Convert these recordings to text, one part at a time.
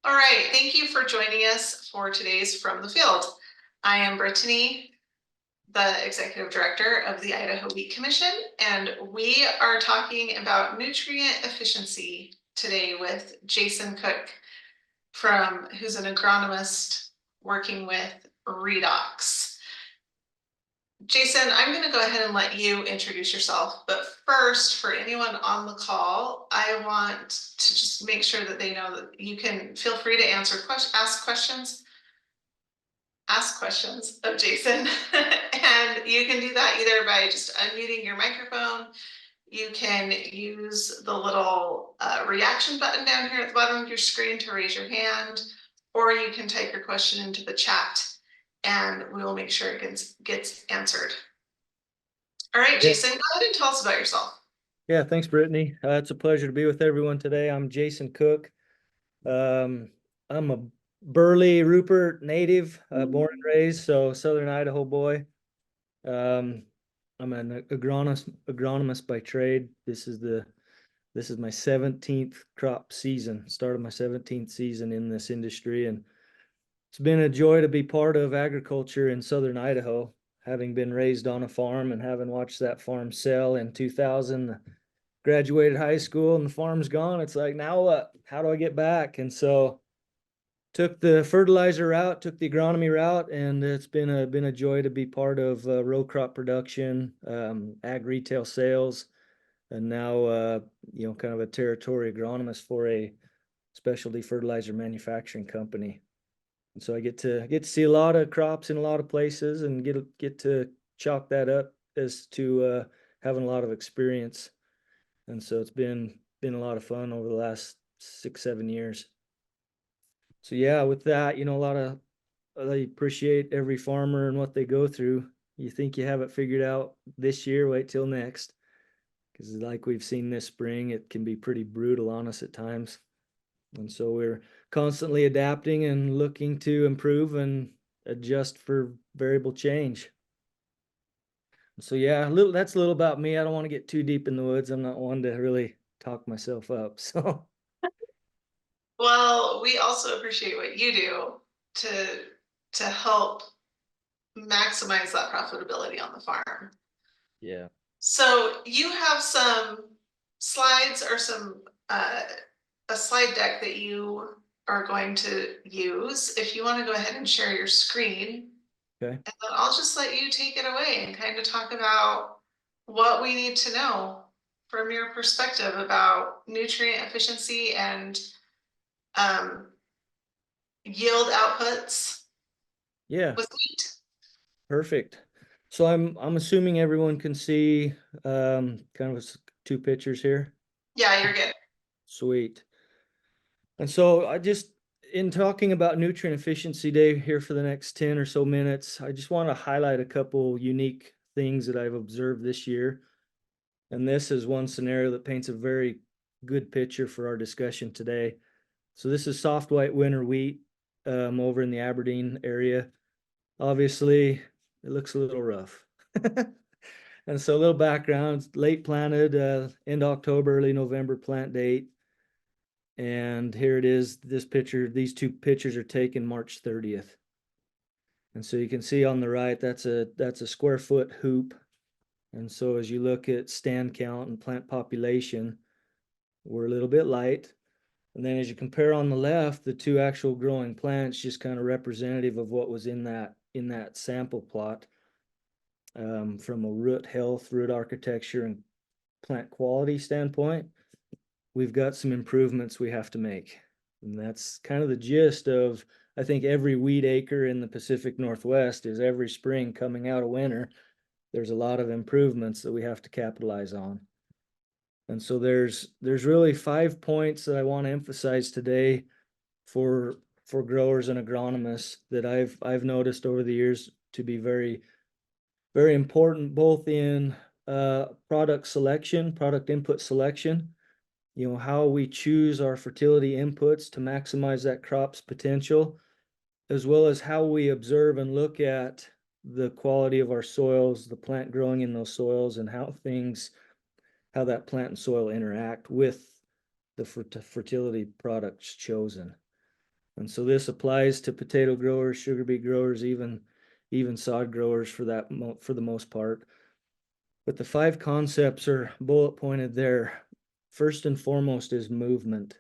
All right, thank you for joining us for today's From the Field. I am Brittany, the Executive Director of the Idaho Wheat Commission, and we are talking about nutrient efficiency today with Jason Cook, who's an agronomist working with Redox. Jason, I'm going to go ahead and let you introduce yourself. But first, for anyone on the call, I want to just make sure that they know that you can feel free to ask questions of Jason. And you can do that either by just unmuting your microphone. You can use the little reaction button down here at the bottom of your screen to raise your hand, or you can type your question into the chat and we will make sure it gets answered. All right, Yeah. Jason, go ahead and tell us about yourself. Yeah, thanks, Brittany. It's a pleasure to be with everyone today. I'm Jason Cook. I'm a Burley Rupert native, born and raised, so Southern Idaho boy. I'm an agronomist by trade. This is my 17th crop season. Started my 17th season in this industry, and it's been a joy to be part of agriculture in Southern Idaho. Having been raised on a farm and having watched that farm sell in 2000, graduated high school and the farm's gone. It's like, now what? How do I get back? And so took the fertilizer route, took the agronomy route, and it's been a joy to be part of row crop production, ag retail sales, and now kind of a territory agronomist for a specialty fertilizer manufacturing company. And so I get to see a lot of crops in a lot of places and get to chalk that up as to having a lot of experience. And so it's been a lot of fun over the last 6-7 years. So yeah, with that, I appreciate every farmer and what they go through. You think you have it figured out this year, wait till next. Because like we've seen this spring, it can be pretty brutal on us at times. And so we're constantly adapting and looking to improve and adjust for variable change. So yeah, that's a little about me. I don't want to get too deep in the woods. I'm not one to really talk myself up. So Well, we also appreciate what you do to help maximize that profitability on the farm. yeah. So you have some slides or a slide deck that you are going to use. If you want to go ahead and share your screen, Okay. and then I'll just let you take it away and kind of talk about what we need to know from your perspective about nutrient efficiency and yield outputs Yeah. with wheat. Perfect. So I'm assuming everyone can see kind of two pictures here. Yeah, you're good. Sweet. And so in talking about nutrient efficiency day here for the next 10 or so minutes, I just want to highlight a couple unique things that I've observed this year. And this is one scenario that paints a very good picture for our discussion today. So this is soft white winter wheat over in the Aberdeen area. Obviously, it looks a little rough. And so a little background, late planted, end October, early November plant date. And here it is, this picture, these two pictures are taken March 30th. And so you can see on the right, that's a square foot hoop. And so as you look at stand count and plant population, we're a little bit light. And then as you compare on the left, the two actual growing plants, just kind of representative of what was in that sample plot. From a root health, root architecture, and plant quality standpoint, we've got some improvements we have to make. And that's kind of the gist of, I think, every wheat acre in the Pacific Northwest is every spring coming out of winter, there's a lot of improvements that we have to capitalize on. And so there's really 5 points that I want to emphasize today for growers and agronomists that I've noticed over the years to be very, very important, both in product selection, product input selection, how we choose our fertility inputs to maximize that crop's potential, as well as how we observe and look at the quality of our soils, the plant growing in those soils, and how that plant and soil interact with the fertility products chosen. And so this applies to potato growers, sugar beet growers, even sod growers for the most part. But the 5 concepts are bullet pointed there. First and foremost is movement.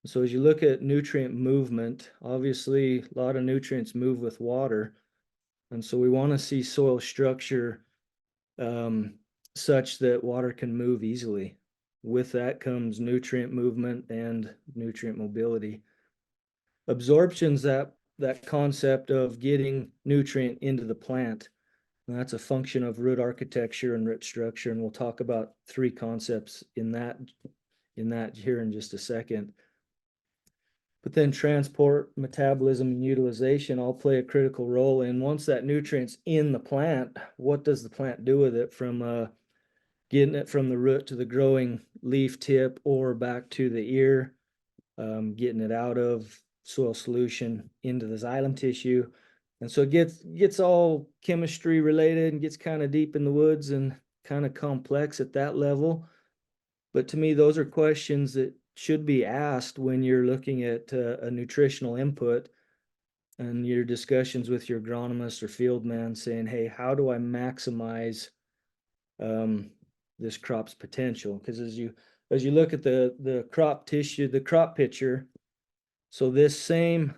So as you look at nutrient movement, obviously a lot of nutrients move with water. And so we want to see soil structure um, such that water can move easily. With that comes nutrient movement and nutrient mobility. Absorption's that concept of getting nutrient into the plant. And that's a function of root architecture and root structure. And we'll talk about 3 concepts in that here in just a second. But then transport, metabolism, and utilization all play a critical role. And once that nutrient's in the plant, what does the plant do with it, from getting it from the root to the growing leaf tip or back to the ear, getting it out of soil solution into the xylem tissue. And so it gets all chemistry related and gets kind of deep in the woods and kind of complex at that level. But to me, those are questions that should be asked when you're looking at a nutritional input and your discussions with your agronomist or field man saying, hey, how do I maximize um, this crop's potential? Because as you look at the crop tissue, the crop picture, so this same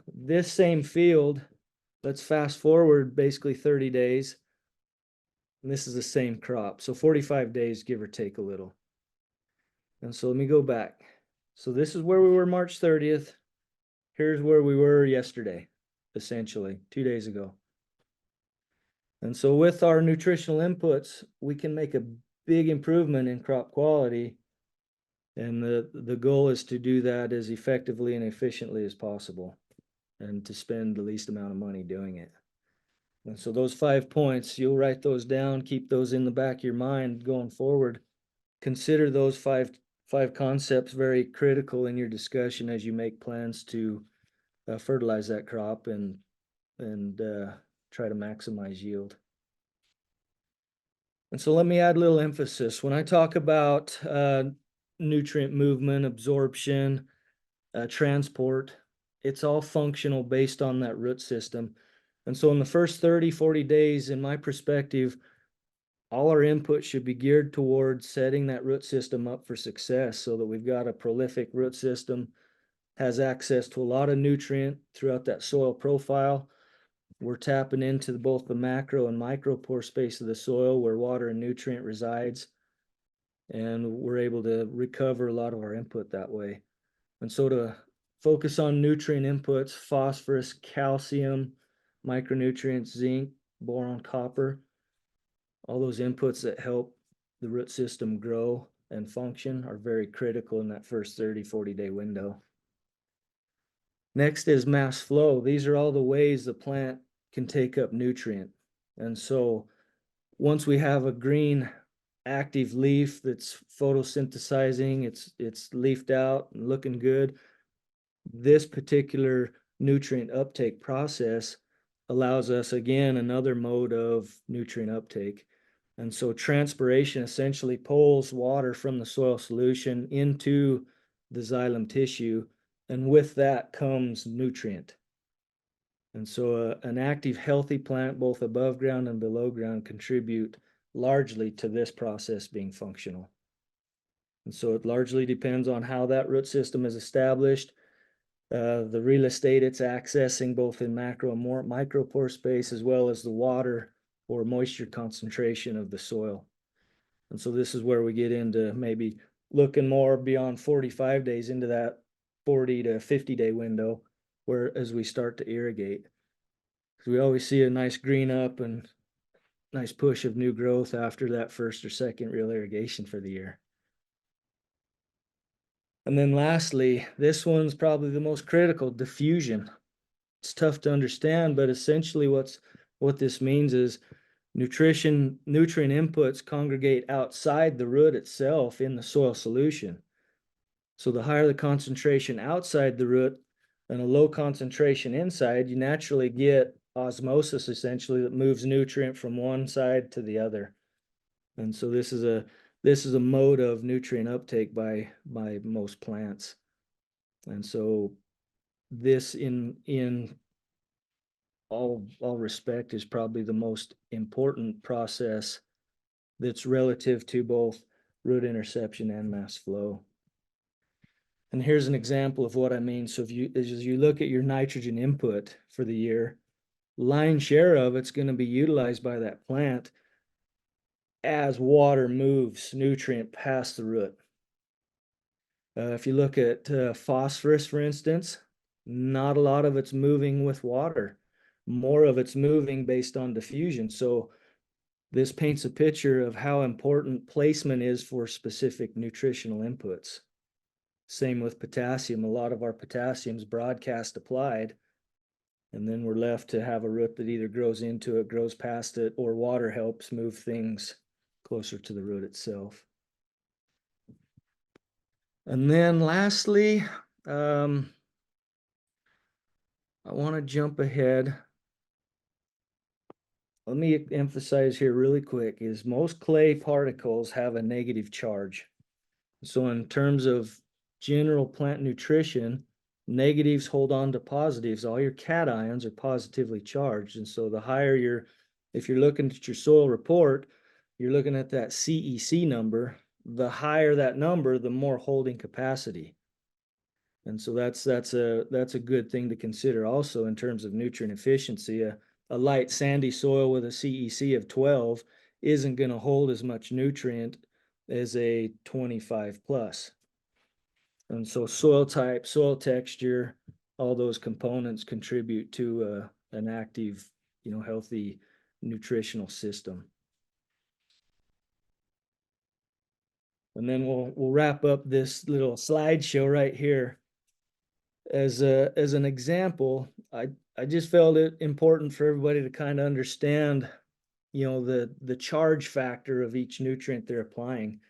field, let's fast forward basically 30 days, and this is the same crop. So 45 days, give or take a little. And so let me go back. So this is where we were March 30th. Here's where we were yesterday, essentially, 2 days ago. And so with our nutritional inputs, we can make a big improvement in crop quality. And the goal is to do that as effectively and efficiently as possible and to spend the least amount of money doing it. And so those 5 points, you'll write those down, keep those in the back of your mind going forward. Consider those five concepts very critical in your discussion as you make plans to fertilize that crop and try to maximize yield. And so let me add a little emphasis. When I talk about nutrient movement, absorption, transport, it's all functional based on that root system. And so in the first 30, 40 days, in my perspective, all our input should be geared towards setting that root system up for success so that we've got a prolific root system, has access to a lot of nutrient throughout that soil profile. We're tapping into both the macro and micro pore space of the soil where water and nutrient resides. And we're able to recover a lot of our input that way. And so to focus on nutrient inputs, phosphorus, calcium, micronutrients, zinc, boron, copper, all those inputs that help the root system grow and function are very critical in that first 30, 40-day window. Next is mass flow. These are all the ways the plant can take up nutrient. And so once we have a green active leaf that's photosynthesizing, it's leafed out and looking good, this particular nutrient uptake process allows us, again, another mode of nutrient uptake. And so transpiration essentially pulls water from the soil solution into the xylem tissue, and with that comes nutrient. And so an active, healthy plant, both above ground and below ground, contribute largely to this process being functional. And so it largely depends on how that root system is established, the real estate it's accessing, both in macro and micro pore space, as well as the water or moisture concentration of the soil. And so this is where we get into maybe looking more beyond 45 days into that 40 to 50-day window, where as we start to irrigate. Because we always see a nice green up and nice push of new growth after that first or second real irrigation for the year. And then lastly, this one's probably the most critical, diffusion. It's tough to understand, but essentially what this means is nutrient inputs congregate outside the root itself in the soil solution. So the higher the concentration outside the root and a low concentration inside, you naturally get osmosis essentially that moves nutrient from one side to the other. And so this is a mode of nutrient uptake by most plants. And so this in all respect is probably the most important process that's relative to both root interception and mass flow. And here's an example of what I mean. So as you look at your nitrogen input for the year, lion's share of it's going to be utilized by that plant as water moves nutrient past the root. If you look at phosphorus, for instance, not a lot of it's moving with water. More of it's moving based on diffusion. So this paints a picture of how important placement is for specific nutritional inputs. Same with potassium. A lot of our potassium is broadcast applied, and then we're left to have a root that either grows into it, grows past it, or water helps move things closer to the root itself. And then lastly, I want to jump ahead. Let me emphasize here really quick is most clay particles have a negative charge. So in terms of general plant nutrition, negatives hold on to positives. All your cations are positively charged. And so the higher if you're looking at your soil report, you're looking at that CEC number, the higher that number, the more holding capacity. And so that's a good thing to consider also in terms of nutrient efficiency. A light sandy soil with a CEC of 12 isn't going to hold as much nutrient as a 25 plus. And so soil type, soil texture, all those components contribute to an active, healthy nutritional system. And then we'll wrap up this little slideshow right here. As an example, I just felt it important for everybody to kind of understand, the charge factor of each nutrient they're applying.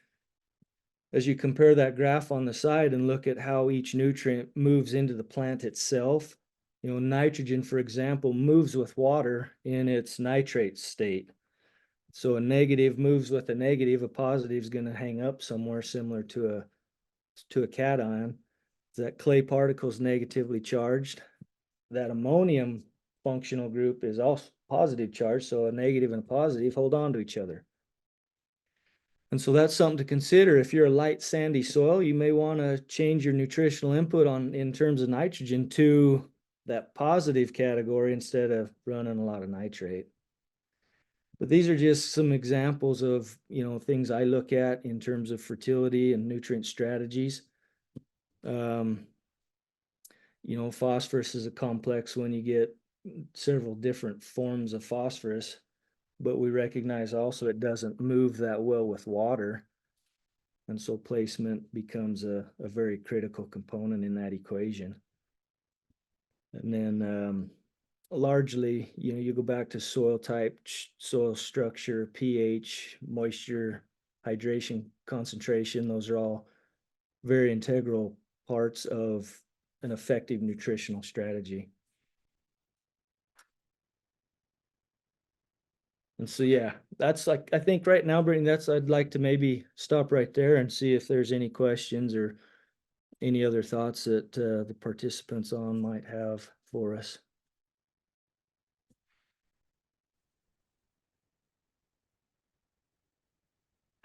As you compare that graph on the side and look at how each nutrient moves into the plant itself, nitrogen, for example, moves with water in its nitrate state. So a negative moves with a negative, a positive is going to hang up somewhere similar to a cation. That clay particle is negatively charged. That ammonium functional group is also positive charged, so a negative and a positive hold on to each other. And so that's something to consider. If you're a light sandy soil, you may want to change your nutritional input in terms of nitrogen to that positive category instead of running a lot of nitrate. But these are just some examples of, things I look at in terms of fertility and nutrient strategies. Phosphorus is a complex when you get several different forms of phosphorus, but we recognize also it doesn't move that well with water. And so placement becomes a very critical component in that equation. And then largely, you go back to soil type, soil structure, pH, moisture, hydration concentration. Those are all very integral parts of an effective nutritional strategy. And so, yeah, that's I think right now, Brittany, I'd like to maybe stop right there and see if there's any questions or any other thoughts that the participants on might have for us.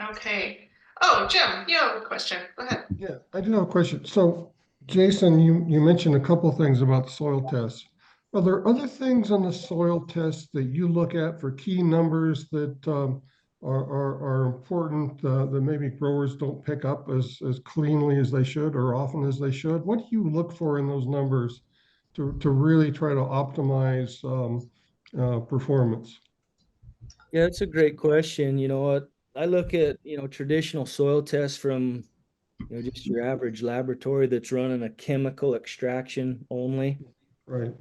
Okay. Oh, Jim, you have a question. Go ahead. Yeah, I do have a question. So, Jason, you mentioned a couple things about soil tests. Are there other things on the soil test that you look at for key numbers that are important that maybe growers don't pick up as cleanly as they should or often as they should? What do you look for in those numbers to really try to optimize performance? Yeah, that's a great question. You know what? I look at, traditional soil tests from, just your average laboratory that's running a chemical extraction only. Right.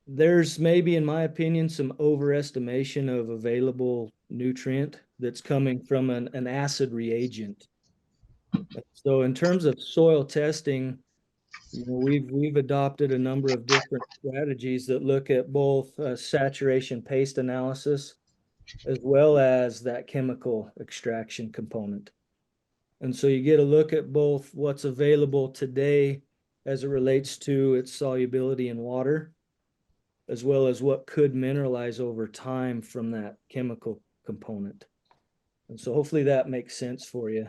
There's maybe, in my opinion, some overestimation of available nutrient that's coming from an acid reagent. So in terms of soil testing, we've adopted a number of different strategies that look at both saturation paste analysis as well as that chemical extraction component. And so you get a look at both what's available today as it relates to its solubility in water, as well as what could mineralize over time from that chemical component. And so hopefully that makes sense for you.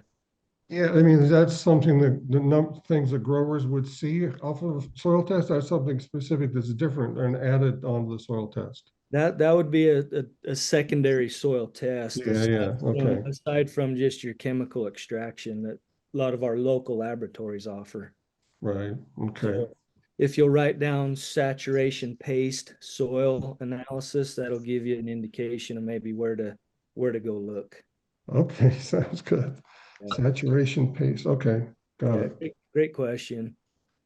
Yeah, I mean, that's something that things that growers would see off of soil test. That's something specific that's different and added onto the soil test. That would be a secondary soil test Yeah, yeah, okay, aside from just your chemical extraction that a lot of our local laboratories offer. right, okay. So if you'll write down saturation paste soil analysis, that'll give you an indication of maybe where to go look. Okay, sounds good. Yeah, Saturation pace, okay, got yeah, it. great question.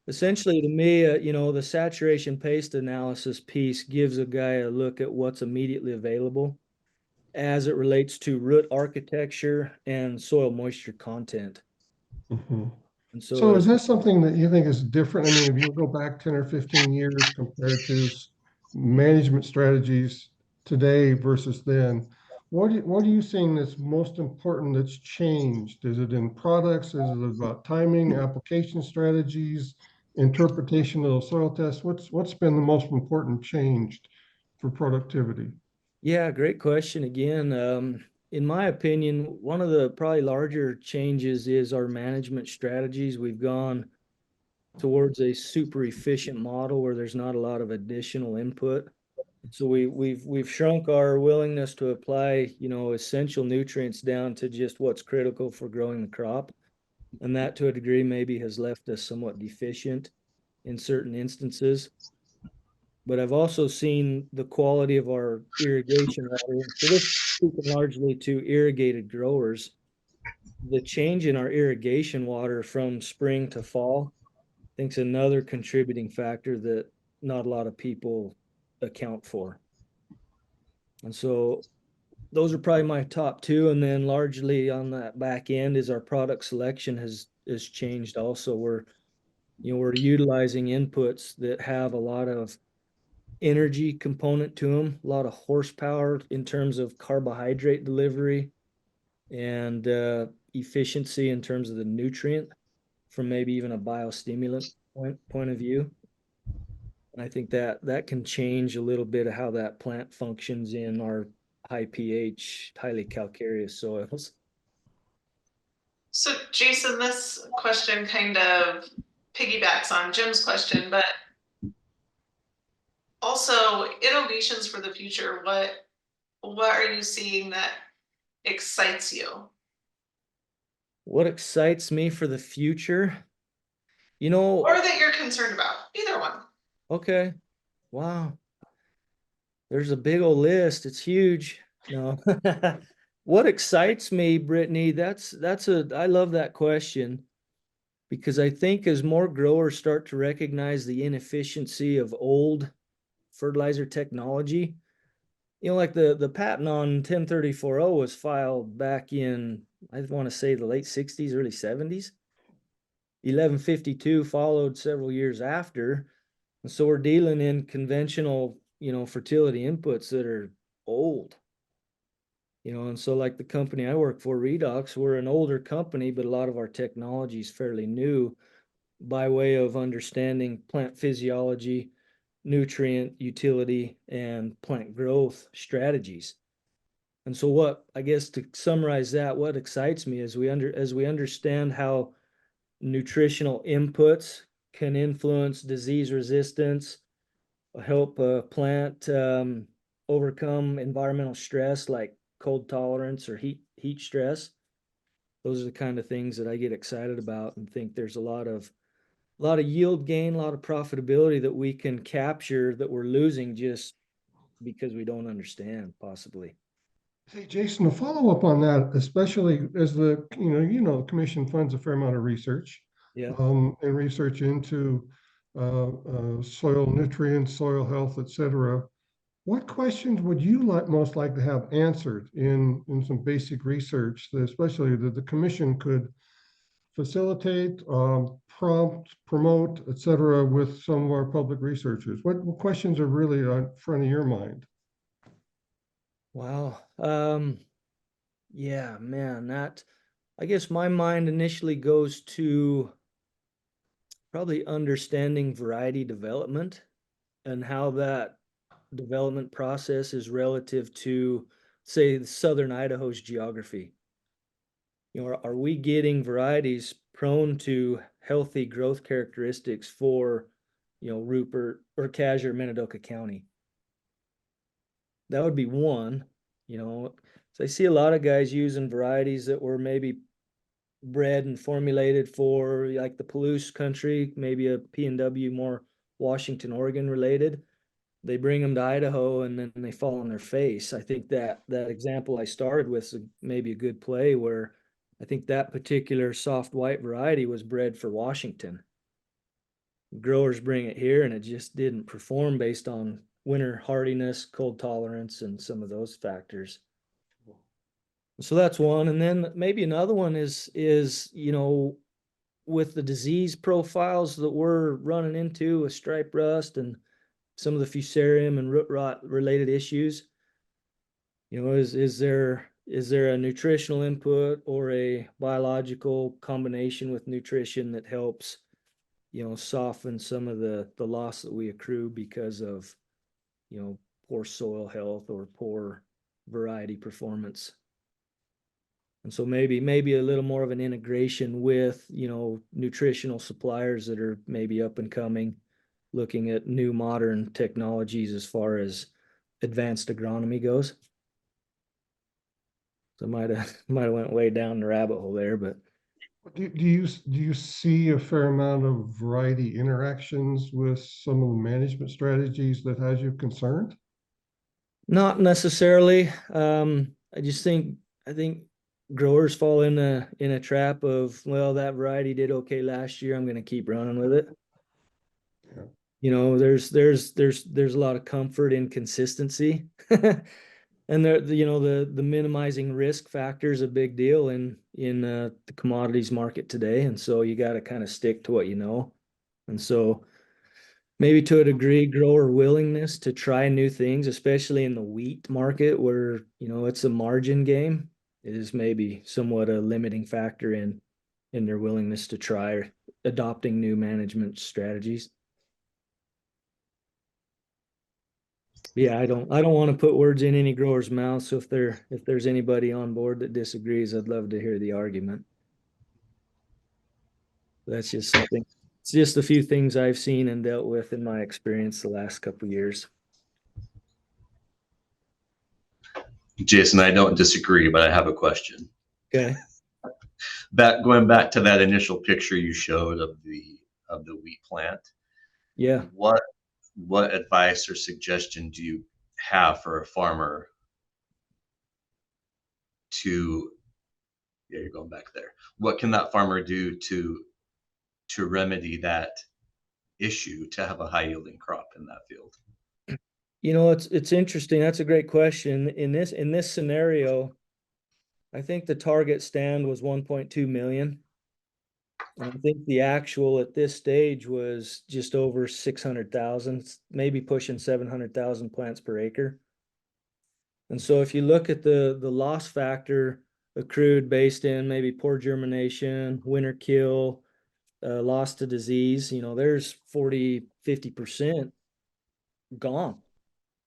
Essentially, to me, the saturation paste analysis piece gives a guy a look at what's immediately available as it relates to root architecture and soil moisture content. Mhm. And so So is as this something that you think is different? I mean, if you go back 10 or 15 years compared to management strategies today versus then, what are you seeing that's most important that's changed? Is it in products? Is it about timing, application strategies, interpretation of the soil tests? What's been the most important changed for productivity? Yeah, great question again. In my opinion, one of the probably larger changes is our management strategies. We've gone towards a super efficient model where there's not a lot of additional input. So we've shrunk our willingness to apply, essential nutrients down to just what's critical for growing the crop. And that to a degree maybe has left us somewhat deficient in certain instances. But I've also seen the quality of our irrigation water. So this is speaking largely to irrigated growers. The change in our irrigation water from spring to fall, I think is another contributing factor that not a lot of people account for. And so those are probably my top two. And then largely on that back end is our product selection has changed also. We're utilizing inputs that have a lot of energy component to them, a lot of horsepower in terms of carbohydrate delivery and efficiency in terms of the nutrient from maybe even a biostimulant point of view. And I think that can change a little bit of how that plant functions in our high pH, highly calcareous soils. So Jason, this question kind of piggybacks on Jim's question, but also innovations for the future. What are you seeing that excites you? What excites me for the future? You know, Or that you're concerned about? Either one. okay, wow, there's a big old list. It's huge. No. What excites me, Brittany, I love that question because I think as more growers start to recognize the inefficiency of old fertilizer technology, like the patent on 1034.0 was filed back in, I want to say the late 60s, early 70s. 1152 followed several years after. And so we're dealing in conventional, fertility inputs that are old. And so like the company I work for, Redox, we're an older company, but a lot of our technology is fairly new by way of understanding plant physiology, nutrient utility, and plant growth strategies. And so what, I guess to summarize that, what excites me is as we understand how nutritional inputs can influence disease resistance, help a plant overcome environmental stress like cold tolerance or heat stress. Those are the kind of things that I get excited about and think there's a lot of yield gain, a lot of profitability that we can capture that we're losing just because we don't understand possibly. Hey, Jason, to follow up on that, especially as the commission funds a fair amount of research, Yeah. and research into soil nutrients, soil health, et cetera. What questions would you most like to have answered in some basic research, especially that the commission could facilitate, prompt, promote, et cetera, with some of our public researchers? What questions are really in front of your mind? Wow. Yeah, man, I guess my mind initially goes to probably understanding variety development and how that development process is relative to, say, southern Idaho's geography. Are we getting varieties prone to healthy growth characteristics for, Rupert or Cache or Minidoka County? That would be one, So I see a lot of guys using varieties that were maybe bred and formulated for like the Palouse country, maybe a P&W more Washington, Oregon related. They bring them to Idaho and then they fall on their face. I think that example I started with is maybe a good play where I think that particular soft white variety was bred for Washington. Growers bring it here and it just didn't perform based on winter hardiness, cold tolerance, and some of those factors. So that's one. And then maybe another one is, with the disease profiles that we're running into with stripe rust and some of the fusarium and root rot related issues, is there a nutritional input or a biological combination with nutrition that helps, soften some of the loss that we accrue because of, poor soil health or poor variety performance? And so maybe a little more of an integration with, nutritional suppliers that are maybe up and coming, looking at new modern technologies as far as advanced agronomy goes. So might have went way down the rabbit hole there, but Do you see a fair amount of variety interactions with some of the management strategies that has you concerned? not necessarily. I think growers fall in a trap of, well, that variety did okay last year, I'm going to keep running with it. Yeah. There's a lot of comfort in consistency. And the minimizing risk factor is a big deal in the commodities market today, and so you got to kind of stick to what you know. And so maybe to a degree, grower willingness to try new things, especially in the wheat market where, it's a margin game, is maybe somewhat a limiting factor in their willingness to try adopting new management strategies. Yeah, I don't want to put words in any grower's mouth. So if there's anybody on board that disagrees, I'd love to hear the argument. That's just something. It's just a few things I've seen and dealt with in my experience the last couple of years. Jason, I don't disagree, but I have a question. Okay. Going back to that initial picture you showed of the wheat plant. Yeah. What advice or suggestion do you have for a farmer to, yeah, you're going back there. What can that farmer do to remedy that issue to have a high yielding crop in that field? It's interesting. That's a great question. In this scenario, I think the target stand was 1.2 million. And I think the actual at this stage was just over 600,000, maybe pushing 700,000 plants per acre. And so if you look at the loss factor accrued based in maybe poor germination, winter kill, loss to disease, there's 50% gone.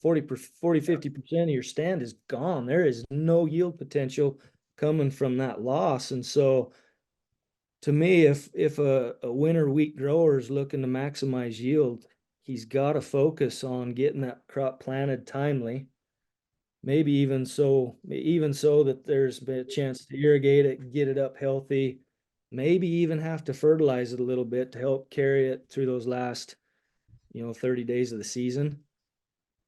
50% of your stand is gone. There is no yield potential coming from that loss. And so to me, if a winter wheat grower is looking to maximize yield, he's got to focus on getting that crop planted timely. Maybe even so that there's a chance to irrigate it, get it up healthy, maybe even have to fertilize it a little bit to help carry it through those last, 30 days of the season.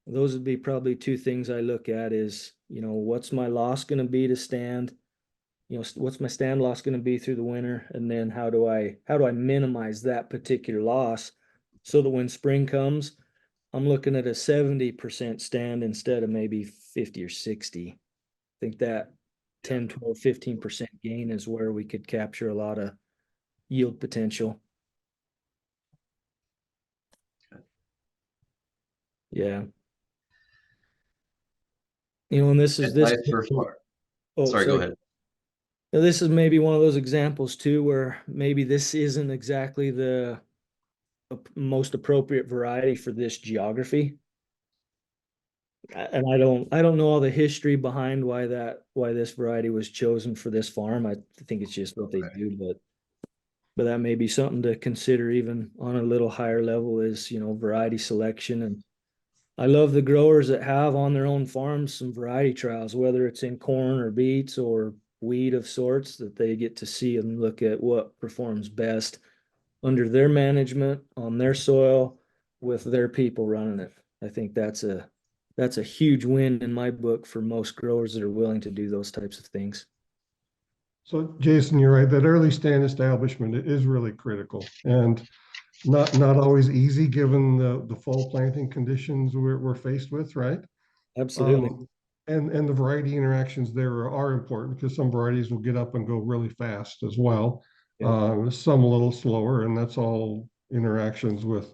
Those would be probably two things I look at is, what's my loss going to be to stand? What's my stand loss going to be through the winter? And then how do I minimize that particular loss so that when spring comes, I'm looking at a 70% stand instead of maybe 50 or 60. I think that 10, 12, 15% gain is where we could capture a lot of yield potential. Yeah. And this is Advice for farm. Oh, Sorry, go ahead. Now, this is maybe one of those examples too, where maybe this isn't exactly the most appropriate variety for this geography. And I don't know all the history behind why this variety was chosen for this farm. I think it's just what they Okay. do, but that may be something to consider even on a little higher level is, variety selection. And I love the growers that have on their own farms some variety trials, whether it's in corn or beets or wheat of sorts, that they get to see and look at what performs best under their management on their soil with their people running it. I think that's a huge win in my book for most growers that are willing to do those types of things. So Jason, you're right, that early stand establishment is really critical and not always easy given the fall planting conditions we're faced with, right? Absolutely. And the variety interactions there are important because some varieties will get up and go really fast as well. Yep. Some a little slower, and that's all interactions with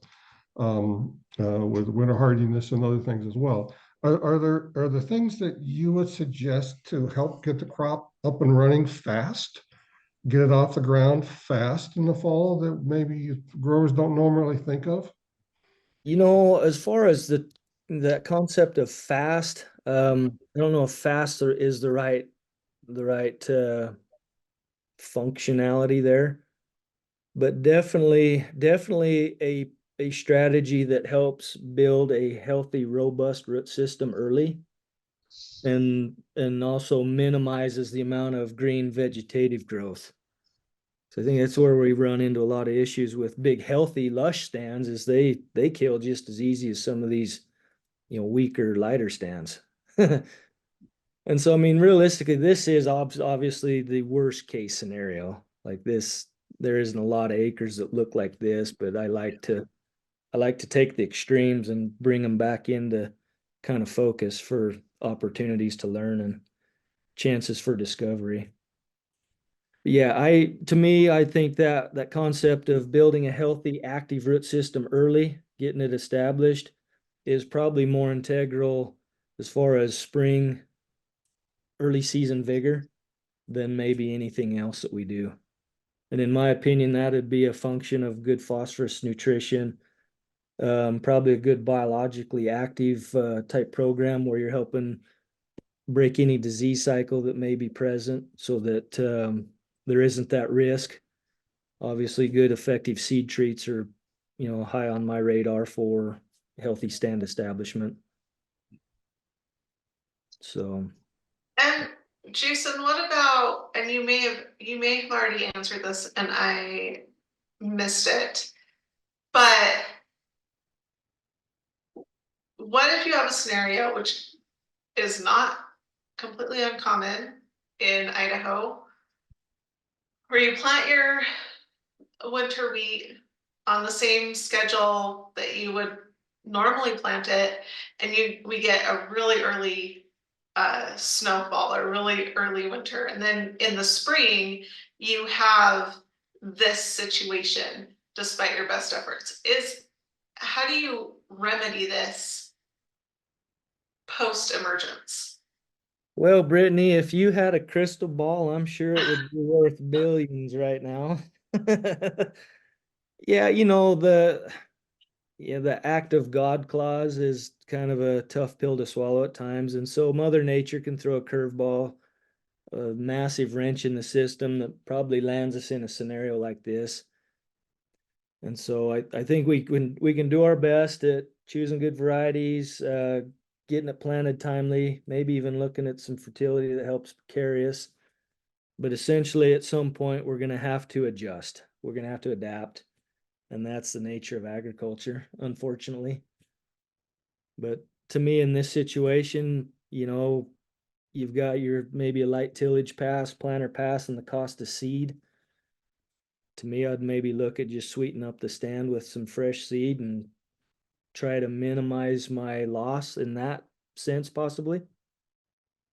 winter hardiness and other things as well. Are there things that you would suggest to help get the crop up and running fast, get it off the ground fast in the fall that maybe growers don't normally think of? As far as that concept of fast, I don't know if fast is the right functionality there, but definitely a strategy that helps build a healthy, robust root system early and also minimizes the amount of green vegetative growth. So I think that's where we run into a lot of issues with big, healthy, lush stands is they kill just as easy as some of these, weaker, lighter stands. And so, I mean, realistically, this is obviously the worst case scenario. Like this, there isn't a lot of acres that look like this, but I like to take the extremes and bring them back into kind of focus for opportunities to learn and chances for discovery. Yeah, to me, I think that concept of building a healthy, active root system early, getting it established, is probably more integral as far as spring, early season vigor than maybe anything else that we do. And in my opinion, that'd be a function of good phosphorus nutrition, probably a good biologically active type program where you're helping break any disease cycle that may be present so that there isn't that risk. Obviously, good effective seed treats are, high on my radar for healthy stand establishment. So, And Jason, what about, and you may have already answered this and I missed it, but what if you have a scenario which is not completely uncommon in Idaho, where you plant your winter wheat on the same schedule that you would normally plant it, and we get a really early snowfall or really early winter, and then in the spring you have this situation despite your best efforts. How do you remedy this post emergence? well, Brittany, if you had a crystal ball, I'm sure it would be worth billions right now. Yeah, the act of God clause is kind of a tough pill to swallow at times. And so Mother Nature can throw a curveball, a massive wrench in the system that probably lands us in a scenario like this. And so I think we can do our best at choosing good varieties, getting it planted timely, maybe even looking at some fertility that helps carry us. But essentially, at some point, we're going to have to adjust. We're going to have to adapt. And that's the nature of agriculture, unfortunately. But to me, in this situation, you've got your maybe a light tillage pass, planter pass, and the cost of seed. To me, I'd maybe look at just sweeten up the stand with some fresh seed and try to minimize my loss in that sense, possibly,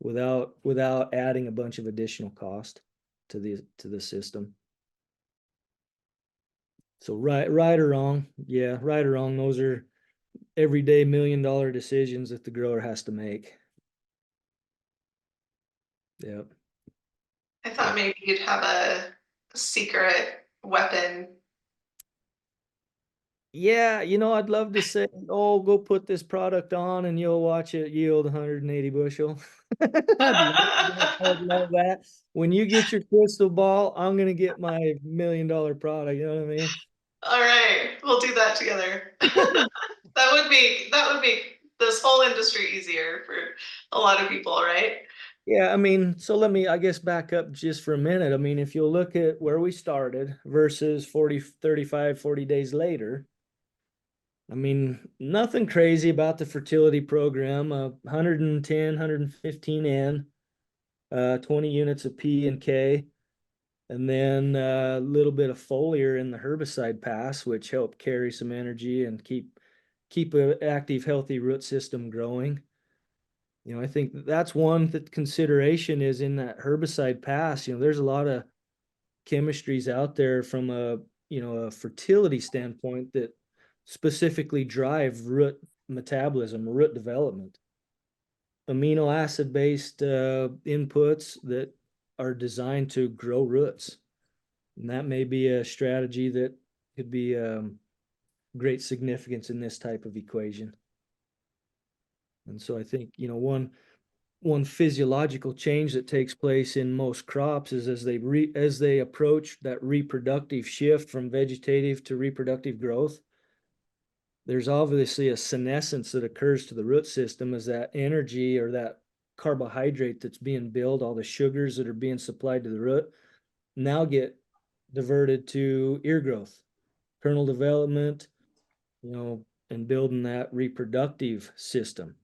without adding a bunch of additional cost to the system. So right or wrong, yeah, right or wrong, those are everyday $1 million decisions that the grower has to make. Yep. I thought maybe you'd have a secret weapon Yeah, I'd love to say, oh, go put this product on and you'll watch it yield 180 bushel. I'd love that. When you get your crystal ball, I'm gonna get my $1 million product. You know what I mean? All right, we'll do that together. That would make this whole industry easier for a lot of people, right? Yeah, I mean, so let me, I guess, back up just for a minute. I mean, if you'll look at where we started versus 40, 35, 40 days later, I mean, nothing crazy about the fertility program. 110, 115 N, 20 units of P and K, and then a little bit of foliar in the herbicide pass, which helped carry some energy and keep an active, healthy root system growing. I think that's one that consideration is in that herbicide pass. There's a lot of chemistries out there from a fertility standpoint that specifically drive root metabolism, root development. Amino acid based inputs that are designed to grow roots. And that may be a strategy that could be great significance in this type of equation. And so I think, one physiological change that takes place in most crops is as they approach that reproductive shift from vegetative to reproductive growth, there's obviously a senescence that occurs to the root system as that energy or that carbohydrate that's being built, all the sugars that are being supplied to the root now get diverted to ear growth, kernel development, and building that reproductive system.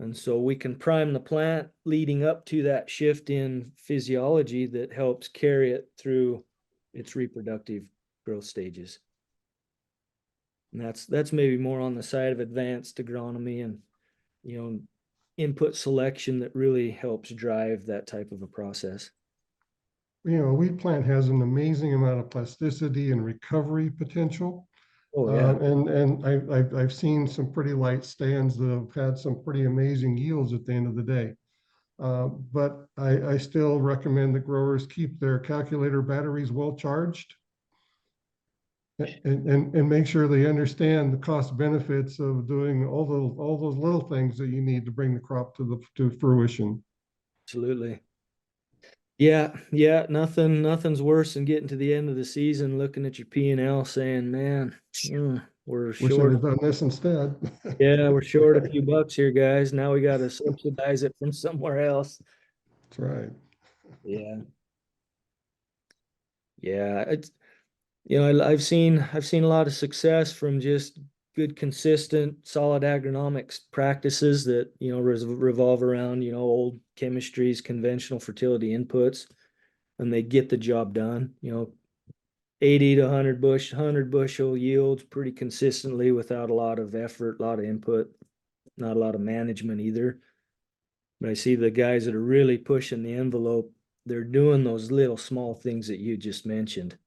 And so we can prime the plant leading up to that shift in physiology that helps carry it through its reproductive growth stages. And that's maybe more on the side of advanced agronomy and, input selection that really helps drive that type of a process. A wheat plant has an amazing amount of plasticity and recovery potential. Oh yeah. And I've seen some pretty light stands that have had some pretty amazing yields at the end of the day. But I still recommend that growers keep their calculator batteries well charged and make sure they understand the cost benefits of doing all those little things that you need to bring the crop to fruition. Absolutely. Yeah, nothing's worse than getting to the end of the season, looking at your P&L saying, man, we're Wish I'd short. have done this instead. Yeah, we're short a few bucks here, guys. Now we got to subsidize it from somewhere else. That's right. Yeah. Yeah, it's I've seen a lot of success from just good, consistent, solid agronomics practices that revolve around old chemistries, conventional fertility inputs, and they get the job done. 80 to 100 bushel yields pretty consistently without a lot of effort, a lot of input, not a lot of management either. But I see the guys that are really pushing the envelope, they're doing those little small things that you just mentioned,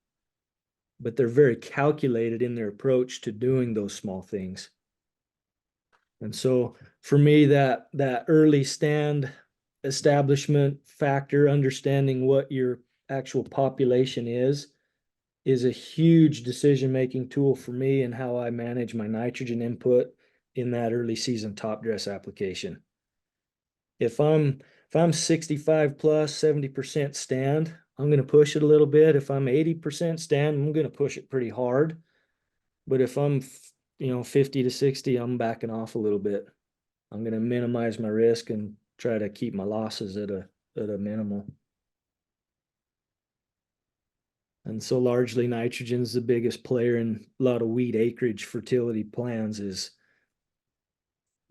but they're very calculated in their approach to doing those small things. And so for me, that early stand establishment factor, understanding what your actual population is a huge decision-making tool for me in how I manage my nitrogen input in that early season top dress application. If I'm 65 plus 70% stand, I'm going to push it a little bit. If I'm 80% stand, I'm going to push it pretty hard. But if I'm 50 to 60, I'm backing off a little bit. I'm going to minimize my risk and try to keep my losses at a minimal. And so largely nitrogen's the biggest player in a lot of wheat acreage fertility plans is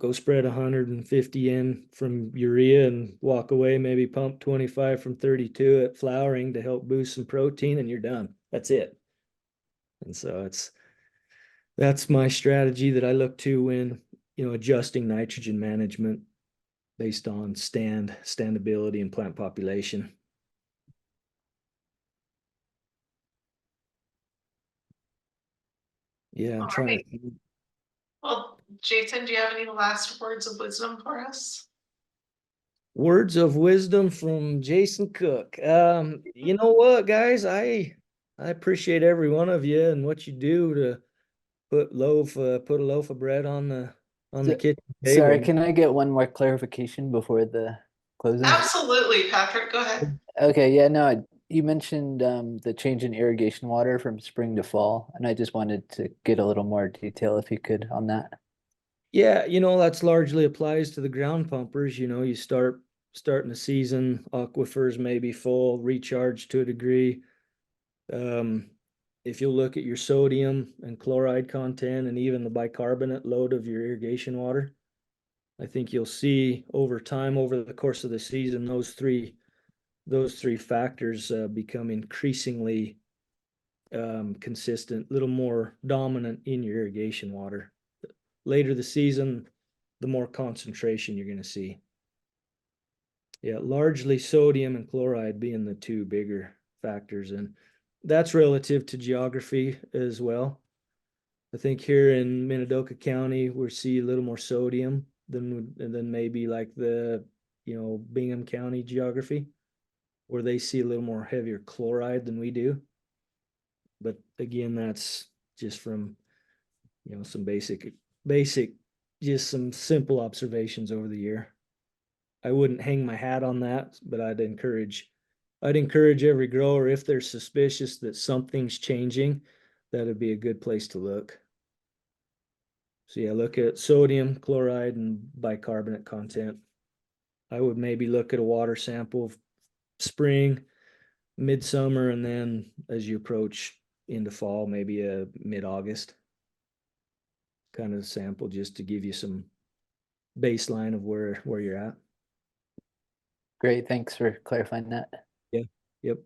go spread 150 in from urea and walk away, maybe pump 25 from 32 at flowering to help boost some protein and you're done. That's it. And so that's my strategy that I look to when, adjusting nitrogen management based on standability and plant population. Yeah, I'm All trying right. to. Well, Jason, do you have any last words of wisdom for us? Words of wisdom from Jason Cook. You know what, guys? I appreciate every one of you and what you do to put a loaf of bread on the So- kitchen Sorry, table. can I get one more clarification before the closing? Absolutely, Patrick, go ahead. Okay, yeah, no, you mentioned the change in irrigation water from spring to fall, and I just wanted to get a little more detail if you could on that. Yeah, that's largely applies to the ground pumpers. You starting the season, aquifers may be full, recharge to a degree. If you look at your sodium and chloride content and even the bicarbonate load of your irrigation water, I think you'll see over time, over the course of the season, those three factors become increasingly consistent, a little more dominant in your irrigation water. Later the season, the more concentration you're going to see. Yeah, largely sodium and chloride being the two bigger factors, and that's relative to geography as well. I think here in Minidoka County, we see a little more sodium than maybe like the Bingham County geography, where they see a little more heavier chloride than we do. But again, that's just from some basic, just some simple observations over the year. I wouldn't hang my hat on that, but I'd encourage every grower, if they're suspicious that something's changing, that'd be a good place to look. So yeah, look at sodium, chloride, and bicarbonate content. I would maybe look at a water sample of spring, midsummer, and then as you approach into fall, maybe a mid-August kind of sample, just to give you some baseline of where you're at. Great, thanks for clarifying that. Yeah. Yep.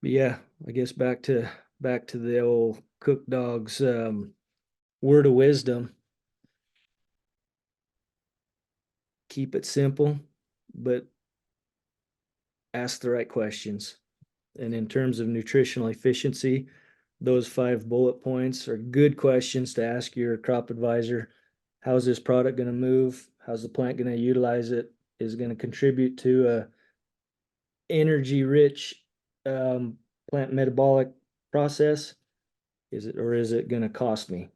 But yeah, I guess back to the old cook dog's word of wisdom. Keep it simple, but ask the right questions. And in terms of nutritional efficiency, those 5 bullet points are good questions to ask your crop advisor. How's this product going to move? How's the plant going to utilize it? Is it going to contribute to a energy rich plant metabolic process? Is it going to cost me?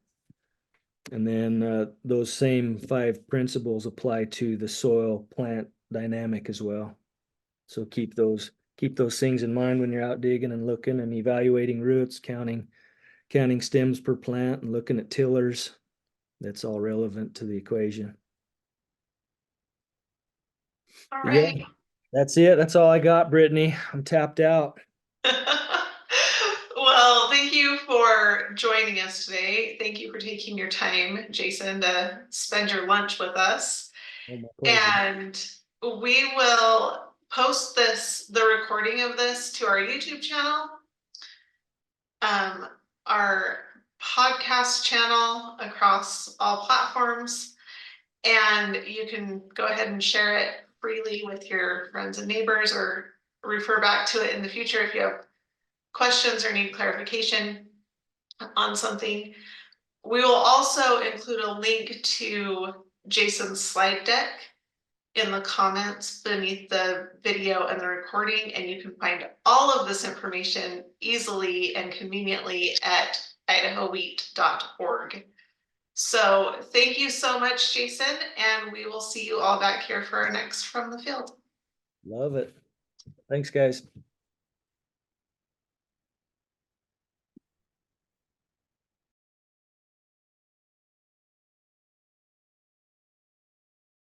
And then those same 5 principles apply to the soil plant dynamic as well. So keep those things in mind when you're out digging and looking and evaluating roots, counting stems per plant, and looking at tillers. That's all relevant to the equation. All Yeah, right. that's it. That's all I got, Brittany. I'm tapped out. Well, thank you for joining us today. Thank you for taking your time, Jason, to spend your lunch with us. Oh, my pleasure. And we will post the recording of this to our YouTube channel, our podcast channel across all platforms, and you can go ahead and share it freely with your friends and neighbors, or refer back to it in the future if you have questions or need clarification on something. We will also include a link to Jason's slide deck in the comments beneath the video and the recording, and you can find all of this information easily and conveniently at idahowheat.org. So thank you so much, Jason, and we will see you all back here for our next From the Field. Love it. Thanks, guys.